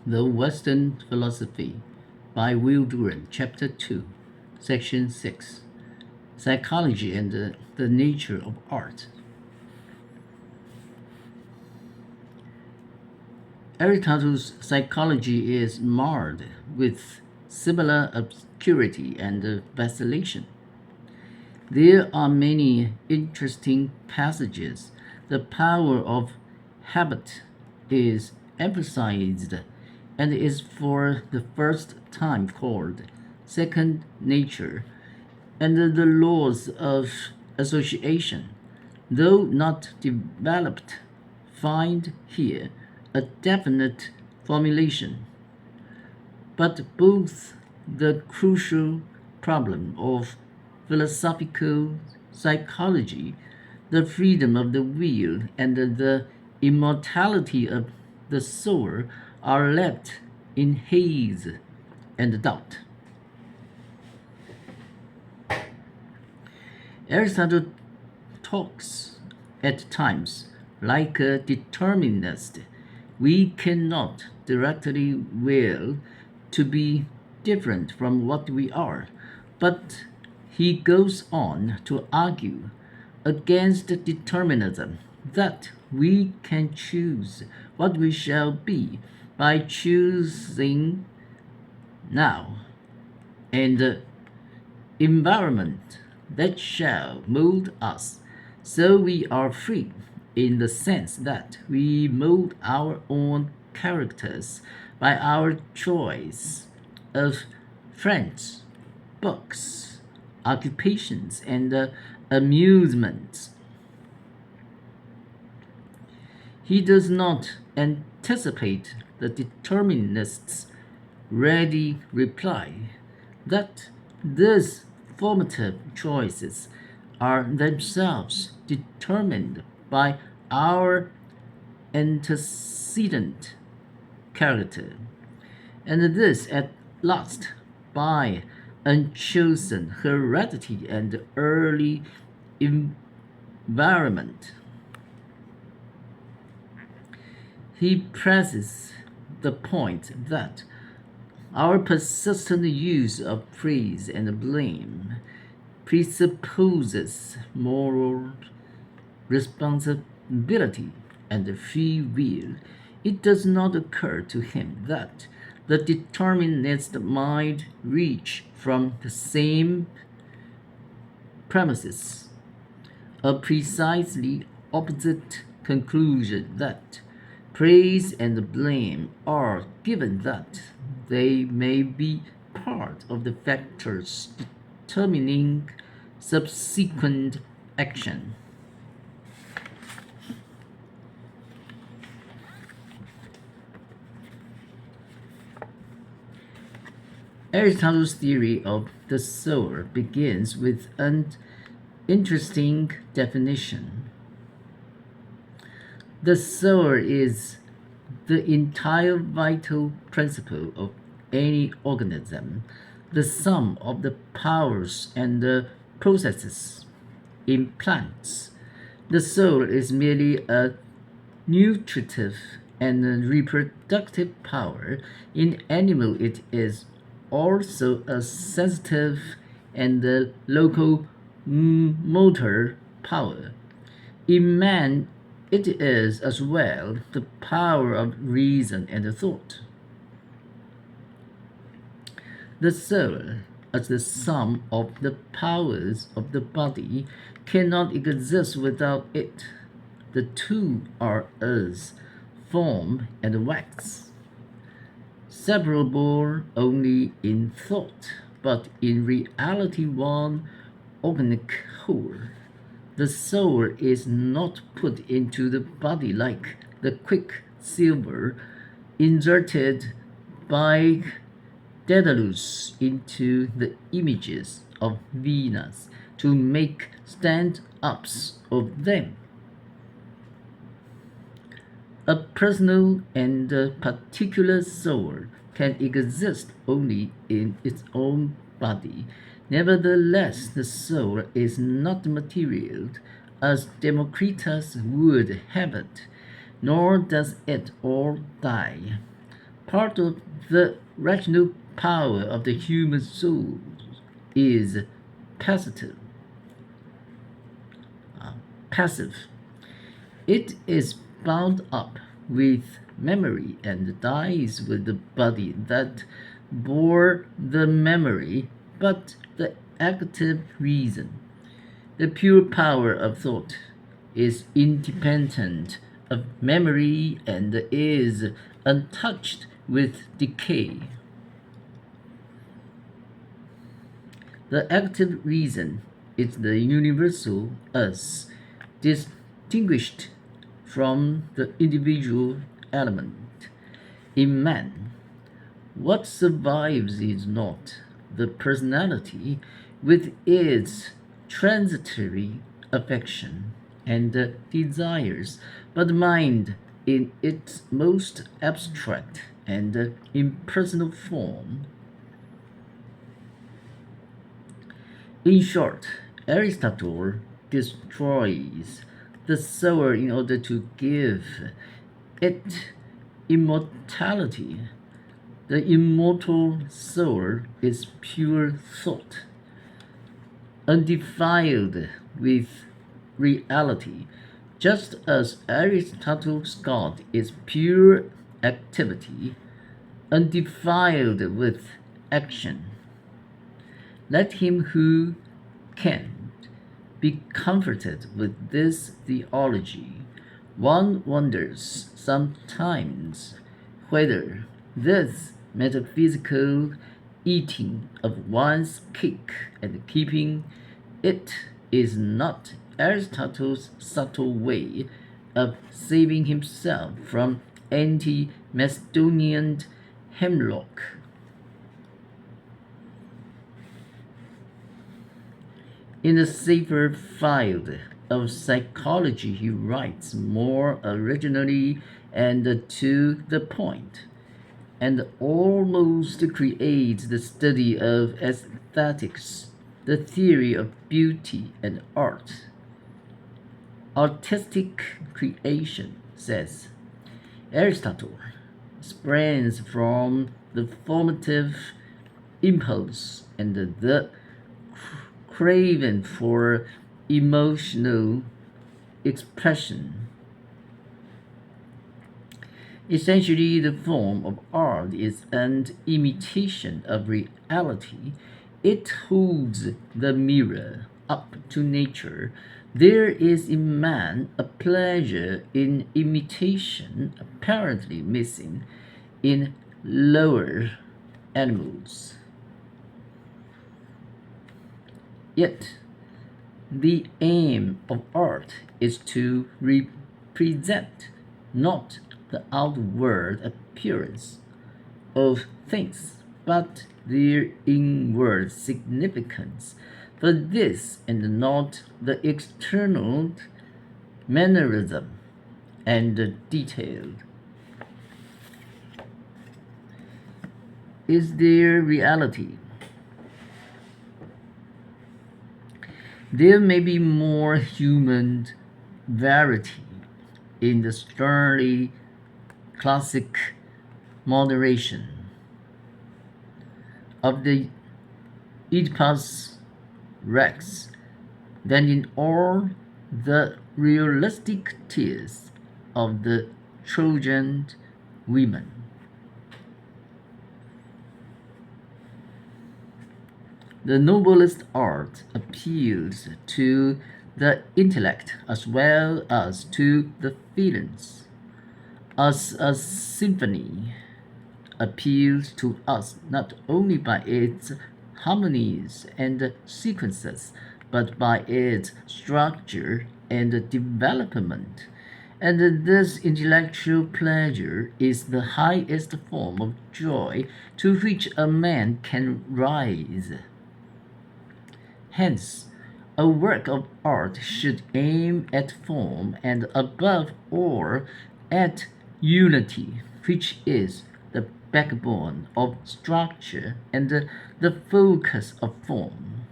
The Western Philosophy by Will Durant, Chapter 2, Section 6, Psychology and the Nature of Art. Aristotle's psychology is marred with similar obscurity and vacillation. There are many interesting passages. The power of habit is emphasized and is for the first time called second nature, and the laws of association, though not developed, find here a definite formulation. But both the crucial problem of philosophical psychology, the freedom of the will, and the immortality of the soul are left in haze and doubt. Aristotle talks at times like a determinist. We cannot directly will to be different from what we are, but he goes on to argue against determinism, that we can choose what we shall be by choosing now, and the environment that shall mold us. So we are free in the sense that we mold our own characters by our choice of friends, books, occupations, and amusements. He does not anticipate the determinist's ready reply that these formative choices are themselves determined by our antecedent character, and this at last by unchosen heredity and early environment. He presses the point that our persistent use of praise and blame presupposes moral responsibility and free will. It does not occur to him that the determinist might reach from the same premises a precisely opposite conclusion, that praise and blame are given that they may be part of the factors determining subsequent action. Aristotle's theory of the soul begins with an interesting definition. The soul is the entire vital principle of any organism, the sum of the powers and the processes in plants. The soul is merely a nutritive and reproductive power. In animal, it is also a sensitive and locomotor power. In man, it is as well the power of reason and thought. The soul, as the sum of the powers of the body, cannot exist without it. The two are as form and wax, separable only in thought, but in reality one organic whole. The soul is not put into the body like the quicksilver inserted by Daedalus into the images of Venus to make stand-ups of them. A personal and particular soul can exist only in its own body. Nevertheless, the soul is not material, as Democritus would have it, nor does it all die. Part of the rational power of the human soul is passive. Passive. It is bound up with memory and dies with the body that bore the memory, but the active reason, the pure power of thought, is independent of memory and is untouched with decay. The active reason is the universal us, distinguished from the individual element. In man, what survives is not the personality with its transitory affection and desires, but the mind in its most abstract and impersonal form. In short, Aristotle destroys the soul in order to give it immortality. The immortal soul is pure thought, undefiled with reality, just as Aristotle's God is pure activity, undefiled with action. Let him who can be comforted with this theology. One wonders sometimes whether this metaphysical eating of one's cake and keeping it is not Aristotle's subtle way of saving himself from anti Macedonian hemlock. In the safer field of psychology, he writes more originally and to the point, and almost creates the study of aesthetics, the theory of beauty and art. Artistic creation, says Aristotle, springs from the formative impulse and the craving for emotional expression. Essentially, the form of art is an imitation of reality. It holds the mirror up to nature. There is in man a pleasure in imitation apparently missing in lower animals. Yet, the aim of art is to represent not the outward appearance of things, but their inward significance. For this, and not the external mannerism and detail, is their reality. There may be more human variety in the sternly classic moderation of the Oedipus Rex than in all the realistic tears of the Trojan women. The noblest art appeals to the intellect as well as to the feelings, as a symphony appeals to us not only by its harmonies and sequences, but by its structure and development. And this intellectual pleasure is the highest form of joy to which a man can rise. Hence, a work of art should aim at form and above all at unity, which is the backbone of structure and the focus of form.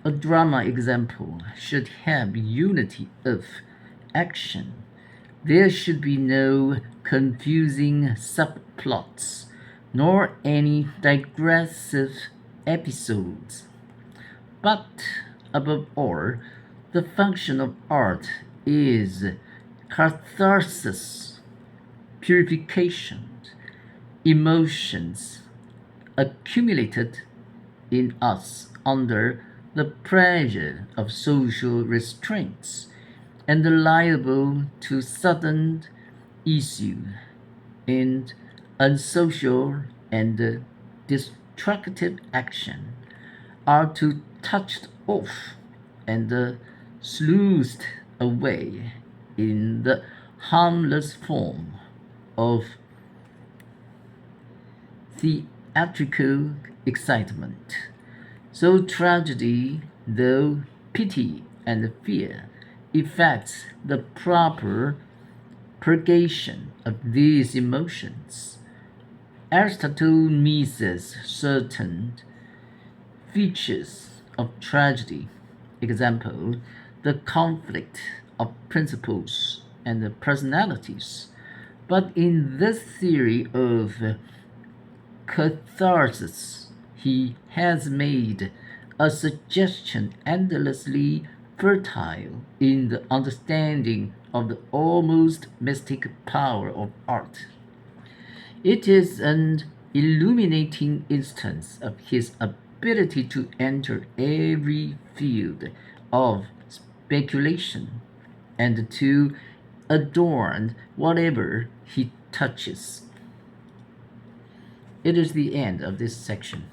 A drama example should have unity of action. There should be no confusing subplots, nor any digressive episodes. But above all, the function of art is catharsis, purification, emotions accumulated in us under the pressure of social restraints and liable to sudden issue in unsocial and destructive action are to touched off and sleuthed away in the harmless form of theatrical excitement. So tragedy, though pity and fear, effects the proper purgation of these emotions. Aristotle misses certain features of tragedy, example, the conflict of principles and personalities. But in this theory of catharsis, he has made a suggestion endlessly fertile in the understanding of the almost mystic power of art. It is an illuminating instance of his ability to enter every field of speculation and to adorn whatever he touches. It is the end of this section.